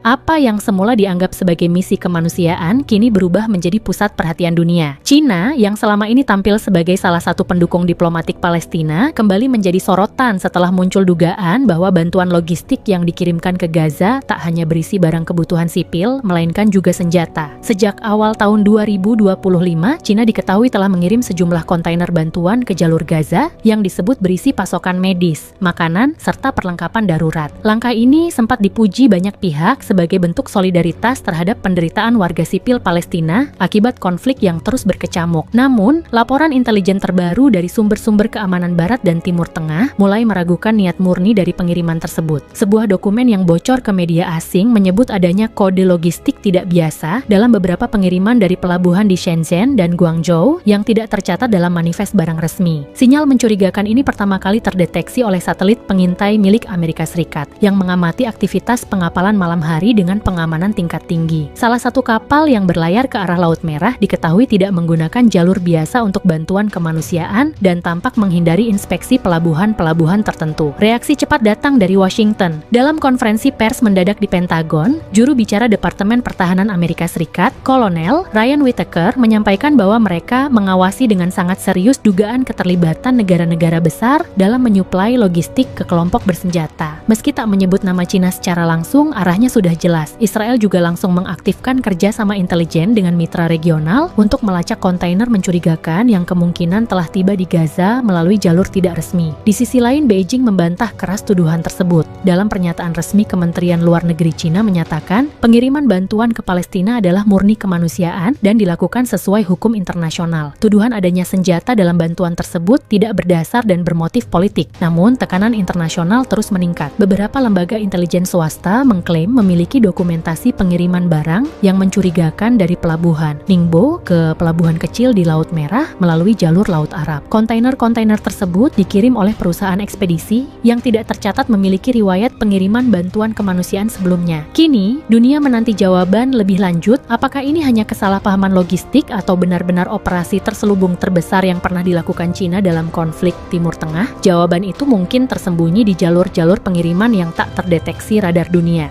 Apa yang semula dianggap sebagai misi kemanusiaan kini berubah menjadi pusat perhatian dunia. China, yang selama ini tampil sebagai salah satu pendukung diplomatik Palestina, kembali menjadi sorotan setelah muncul dugaan bahwa bantuan logistik yang dikirimkan ke Gaza tak hanya berisi barang kebutuhan sipil, melainkan juga senjata. Sejak awal tahun 2025, China diketahui telah mengirim sejumlah kontainer bantuan ke jalur Gaza yang disebut berisi pasokan medis, makanan, serta perlengkapan darurat. Langkah ini sempat dipuji banyak pihak sebagai bentuk solidaritas terhadap penderitaan warga sipil Palestina akibat konflik yang terus berkecamuk. Namun, laporan intelijen terbaru dari sumber-sumber keamanan Barat dan Timur Tengah mulai meragukan niat murni dari pengiriman tersebut. Sebuah dokumen yang bocor ke media asing menyebut adanya kode logistik tidak biasa dalam beberapa pengiriman dari pelabuhan di Shenzhen dan Guangzhou yang tidak tercatat dalam manifest barang resmi. Sinyal mencurigakan ini pertama kali terdeteksi oleh satelit pengintai milik Amerika Serikat yang mengamati aktivitas pengapalan malam hari dengan pengamanan tingkat tinggi. Salah satu kapal yang berlayar ke arah Laut Merah diketahui tidak menggunakan jalur biasa untuk bantuan kemanusiaan dan tampak menghindari inspeksi pelabuhan-pelabuhan tertentu. Reaksi cepat datang dari Washington. Dalam konferensi pers mendadak di Pentagon, juru bicara Departemen Pertahanan Amerika Serikat, Kolonel Ryan Whitaker, menyampaikan bahwa mereka mengawasi dengan sangat serius dugaan keterlibatan negara-negara besar dalam menyuplai logistik ke kelompok bersenjata. Meski tak menyebut nama China secara langsung, arahnya sudah jelas. Israel juga langsung mengaktifkan kerjasama intelijen dengan mitra regional untuk melacak kontainer mencurigakan yang kemungkinan telah tiba di Gaza melalui jalur tidak resmi. Di sisi lain, Beijing membantah keras tuduhan tersebut. Dalam pernyataan resmi, Kementerian Luar Negeri China menyatakan pengiriman bantuan ke Palestina adalah murni kemanusiaan dan dilakukan sesuai hukum internasional. Tuduhan adanya senjata dalam bantuan tersebut tidak berdasar dan bermotif politik. Namun, tekanan internasional terus meningkat. Beberapa lembaga intelijen swasta mengklaim memiliki dokumentasi pengiriman barang yang mencurigakan dari pelabuhan Ningbo ke pelabuhan kecil di Laut Merah melalui jalur Laut Arab. Kontainer-kontainer tersebut dikirim oleh perusahaan ekspedisi yang tidak tercatat memiliki riwayat pengiriman bantuan kemanusiaan sebelumnya. Kini, dunia menanti jawaban lebih lanjut, apakah ini hanya kesalahpahaman logistik atau benar-benar operasi terselubung terbesar yang pernah dilakukan China dalam konflik Timur Tengah? Jawaban itu mungkin tersembunyi di jalur-jalur pengiriman yang tak terdeteksi radar dunia.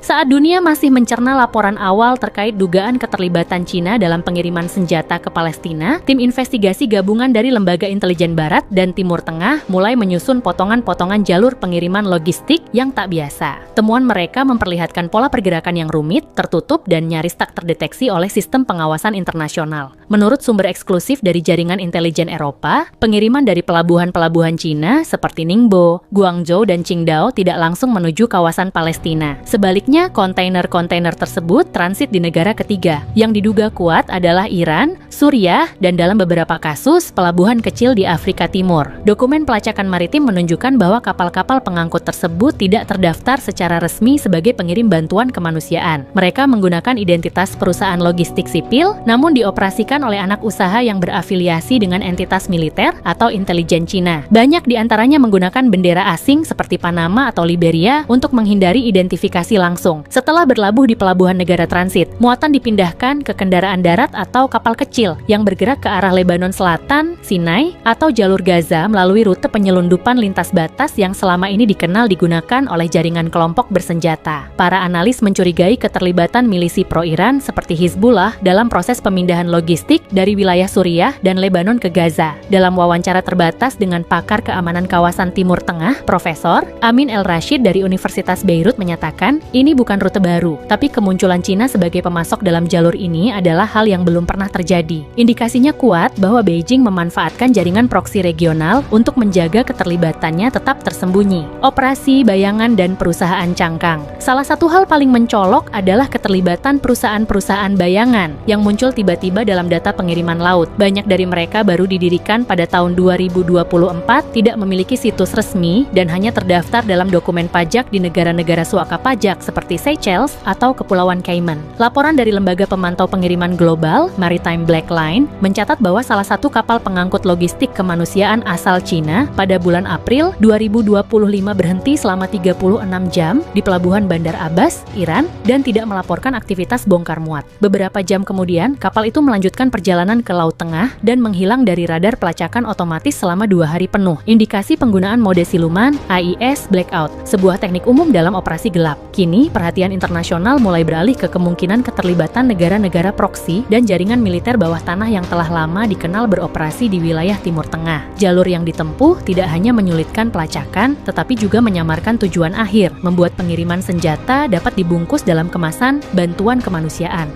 Saat dunia masih mencerna laporan awal terkait dugaan keterlibatan China dalam pengiriman senjata ke Palestina, tim investigasi gabungan dari lembaga intelijen Barat dan Timur Tengah mulai menyusun potongan-potongan jalur pengiriman logistik yang tak biasa. Temuan mereka memperlihatkan pola pergerakan yang rumit, tertutup, dan nyaris tak terdeteksi oleh sistem pengawasan internasional. Menurut sumber eksklusif dari jaringan intelijen Eropa, pengiriman dari pelabuhan-pelabuhan China seperti Ningbo, Guangzhou, dan Qingdao tidak langsung menuju kawasan Palestina. Sebaliknya, kontainer-kontainer tersebut transit di negara ketiga. Yang diduga kuat adalah Iran, Suriah, dan dalam beberapa kasus, pelabuhan kecil di Afrika Timur. Dokumen pelacakan maritim menunjukkan bahwa kapal-kapal pengangkut tersebut tidak terdaftar secara resmi sebagai pengirim bantuan kemanusiaan. Mereka menggunakan identitas perusahaan logistik sipil, namun dioperasikan oleh anak usaha yang berafiliasi dengan entitas militer atau intelijen Cina. Banyak di antaranya menggunakan bendera asing seperti Panama atau Liberia untuk menghindari identifikasi langsung. Setelah berlabuh di pelabuhan negara transit, muatan dipindahkan ke kendaraan darat atau kapal kecil yang bergerak ke arah Lebanon Selatan, Sinai, atau jalur Gaza melalui rute penyelundupan lintas batas yang selama ini dikenal digunakan oleh jaringan kelompok bersenjata. Para analis mencurigai keterlibatan milisi pro-Iran seperti Hizbullah dalam proses pemindahan logistik dari wilayah Suriah dan Lebanon ke Gaza. Dalam wawancara terbatas dengan pakar keamanan kawasan Timur Tengah, Profesor Amin El-Rashid dari Universitas Beirut menyatakan, ini bukan rute baru, tapi kemunculan China sebagai pemasok dalam jalur ini adalah hal yang belum pernah terjadi. Indikasinya kuat bahwa Beijing memanfaatkan jaringan proksi regional untuk menjaga keterlibatannya tetap tersembunyi. Operasi, bayangan, dan perusahaan cangkang. Salah satu hal paling mencolok adalah keterlibatan perusahaan-perusahaan bayangan yang muncul tiba-tiba dalam data pengiriman laut. Banyak dari mereka baru didirikan pada tahun 2024, tidak memiliki situs resmi, dan hanya terdaftar dalam dokumen pajak di negara-negara suaka pajak seperti Seychelles atau Kepulauan Cayman. Laporan dari Lembaga Pemantau Pengiriman Global, Maritime Black Line, mencatat bahwa salah satu kapal pengangkut logistik kemanusiaan asal China pada bulan April 2025 berhenti selama 36 jam di pelabuhan Bandar Abbas, Iran, dan tidak melaporkan aktivitas bongkar muat. Beberapa jam kemudian, kapal itu melanjutkan melakukan perjalanan ke Laut Tengah dan menghilang dari radar pelacakan otomatis selama 2 hari penuh. Indikasi penggunaan mode siluman, AIS blackout, sebuah teknik umum dalam operasi gelap. Kini, perhatian internasional mulai beralih ke kemungkinan keterlibatan negara-negara proksi dan jaringan militer bawah tanah yang telah lama dikenal beroperasi di wilayah Timur Tengah. Jalur yang ditempuh tidak hanya menyulitkan pelacakan, tetapi juga menyamarkan tujuan akhir, membuat pengiriman senjata dapat dibungkus dalam kemasan bantuan kemanusiaan.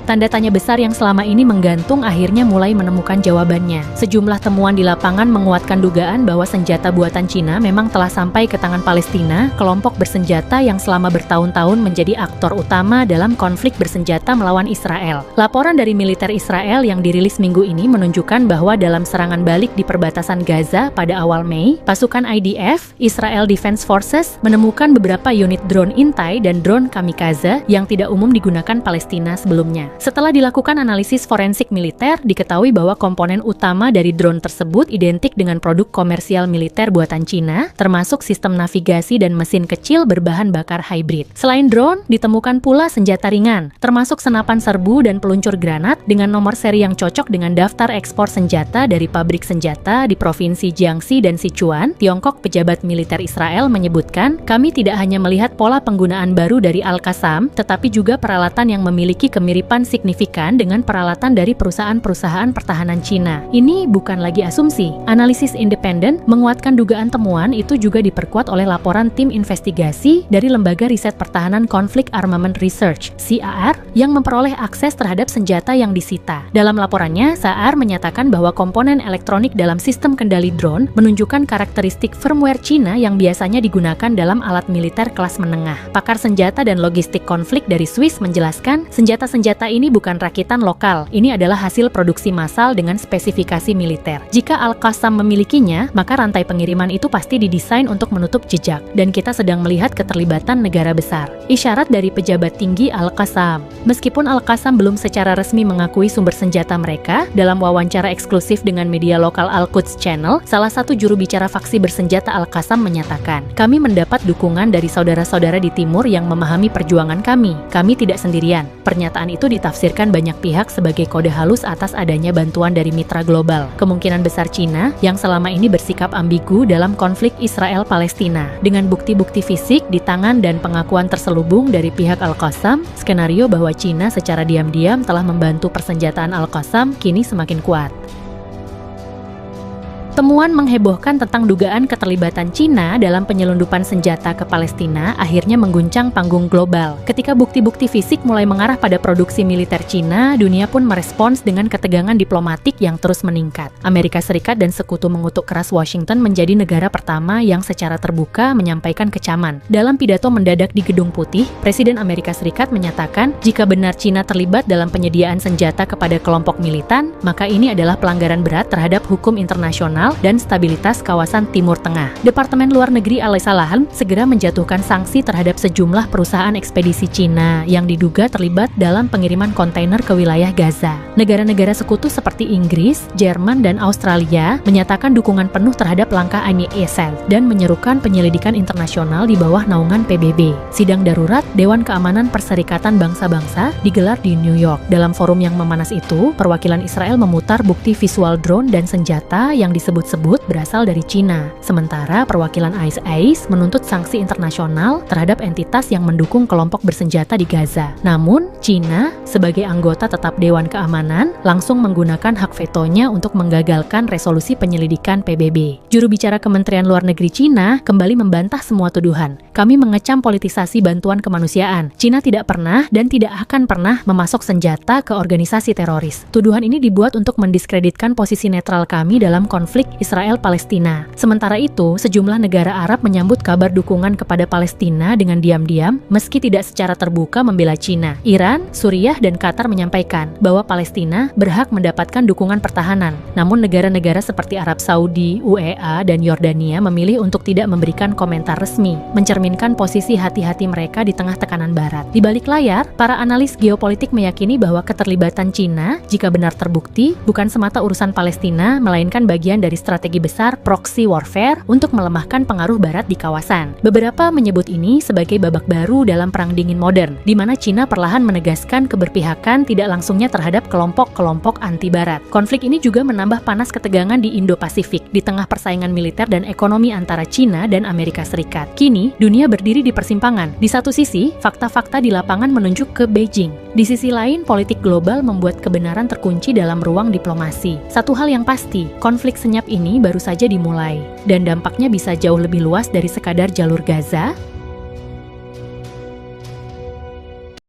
Tanda tanya besar yang selama ini menggantung akhirnya mulai menemukan jawabannya. Sejumlah temuan di lapangan menguatkan dugaan bahwa senjata buatan Cina memang telah sampai ke tangan Palestina, kelompok bersenjata yang selama bertahun-tahun menjadi aktor utama dalam konflik bersenjata melawan Israel. Laporan dari militer Israel yang dirilis minggu ini menunjukkan bahwa dalam serangan balik di perbatasan Gaza pada awal Mei, pasukan IDF, Israel Defense Forces, menemukan beberapa unit drone intai dan drone kamikaze yang tidak umum digunakan Palestina sebelumnya. Setelah dilakukan analisis forensik militer, diketahui bahwa komponen utama dari drone tersebut identik dengan produk komersial militer buatan Cina, termasuk sistem navigasi dan mesin kecil berbahan bakar hybrid. Selain drone, ditemukan pula senjata ringan, termasuk senapan serbu dan peluncur granat dengan nomor seri yang cocok dengan daftar ekspor senjata dari pabrik senjata di Provinsi Jiangxi dan Sichuan, Tiongkok. Pejabat militer Israel menyebutkan, kami tidak hanya melihat pola penggunaan baru dari Al-Qassam, tetapi juga peralatan yang memiliki kemiripan signifikan dengan peralatan dari perusahaan-perusahaan pertahanan Cina. Ini bukan lagi asumsi. Analisis independen menguatkan dugaan temuan itu juga diperkuat oleh laporan tim investigasi dari Lembaga Riset Pertahanan Conflict Armament Research, CAR, yang memperoleh akses terhadap senjata yang disita. Dalam laporannya, CAR menyatakan bahwa komponen elektronik dalam sistem kendali drone menunjukkan karakteristik firmware Cina yang biasanya digunakan dalam alat militer kelas menengah. Pakar senjata dan logistik konflik dari Swiss menjelaskan, senjata-senjata ini bukan rakitan lokal, ini adalah hasil produksi massal dengan spesifikasi militer. Jika Al-Qassam memilikinya, maka rantai pengiriman itu pasti didesain untuk menutup jejak, dan kita sedang melihat keterlibatan negara besar. Isyarat dari pejabat tinggi Al-Qassam. Meskipun Al-Qassam belum secara resmi mengakui sumber senjata mereka, dalam wawancara eksklusif dengan media lokal Al-Quds Channel, salah satu juru bicara faksi bersenjata Al-Qassam menyatakan, kami mendapat dukungan dari saudara-saudara di timur yang memahami perjuangan kami. Kami tidak sendirian. Pernyataan itu ditafsirkan banyak pihak sebagai kode halus atas adanya bantuan dari mitra global. Kemungkinan besar Cina, yang selama ini bersikap ambigu dalam konflik Israel-Palestina. Dengan bukti-bukti fisik di tangan dan pengakuan terselubung dari pihak Al-Qassam, skenario bahwa Cina secara diam-diam telah membantu persenjataan Al-Qassam kini semakin kuat. Temuan menghebohkan tentang dugaan keterlibatan Cina dalam penyelundupan senjata ke Palestina akhirnya mengguncang panggung global. Ketika bukti-bukti fisik mulai mengarah pada produksi militer Cina, dunia pun merespons dengan ketegangan diplomatik yang terus meningkat. Amerika Serikat dan sekutu mengutuk keras Washington menjadi negara pertama yang secara terbuka menyampaikan kecaman. Dalam pidato mendadak di Gedung Putih, Presiden Amerika Serikat menyatakan, jika benar Cina terlibat dalam penyediaan senjata kepada kelompok militan, maka ini adalah pelanggaran berat terhadap hukum internasional dan stabilitas kawasan Timur Tengah. Departemen Luar Negeri Al-Salaam segera menjatuhkan sanksi terhadap sejumlah perusahaan ekspedisi Cina yang diduga terlibat dalam pengiriman kontainer ke wilayah Gaza. Negara-negara sekutu seperti Inggris, Jerman, dan Australia menyatakan dukungan penuh terhadap langkah ISL dan menyerukan penyelidikan internasional di bawah naungan PBB. Sidang darurat Dewan Keamanan Perserikatan Bangsa-Bangsa digelar di New York. Dalam forum yang memanas itu, perwakilan Israel memutar bukti visual drone dan senjata yang disebut berasal dari Cina. Sementara perwakilan ISIS menuntut sanksi internasional terhadap entitas yang mendukung kelompok bersenjata di Gaza. Namun, Cina sebagai anggota tetap Dewan Keamanan langsung menggunakan hak vetonya untuk menggagalkan resolusi penyelidikan PBB. Juru bicara Kementerian Luar Negeri Cina kembali membantah semua tuduhan. Kami mengecam politisasi bantuan kemanusiaan. Cina tidak pernah dan tidak akan pernah memasok senjata ke organisasi teroris. Tuduhan ini dibuat untuk mendiskreditkan posisi netral kami dalam konflik Israel-Palestina. Sementara itu, sejumlah negara Arab menyambut kabar dukungan kepada Palestina dengan diam-diam, meski tidak secara terbuka membela Cina. Iran, Suriah, dan Qatar menyampaikan bahwa Palestina berhak mendapatkan dukungan pertahanan. Namun negara-negara seperti Arab Saudi, UEA, dan Yordania memilih untuk tidak memberikan komentar resmi, mencerminkan mencerminkan posisi hati-hati mereka di tengah tekanan Barat. Di balik layar, para analis geopolitik meyakini bahwa keterlibatan Cina, jika benar terbukti, bukan semata urusan Palestina, melainkan bagian dari strategi besar proxy warfare untuk melemahkan pengaruh Barat di kawasan. Beberapa menyebut ini sebagai babak baru dalam Perang Dingin modern, di mana Cina perlahan menegaskan keberpihakan tidak langsungnya terhadap kelompok-kelompok anti-Barat. Konflik ini juga menambah panas ketegangan di Indo-Pasifik, di tengah persaingan militer dan ekonomi antara Cina dan Amerika Serikat. Kini, dunia berdiri di persimpangan. Di satu sisi, fakta-fakta di lapangan menunjuk ke Beijing. Di sisi lain, politik global membuat kebenaran terkunci dalam ruang diplomasi. Satu hal yang pasti, konflik senyap ini baru saja dimulai, dan dampaknya bisa jauh lebih luas dari sekadar jalur Gaza,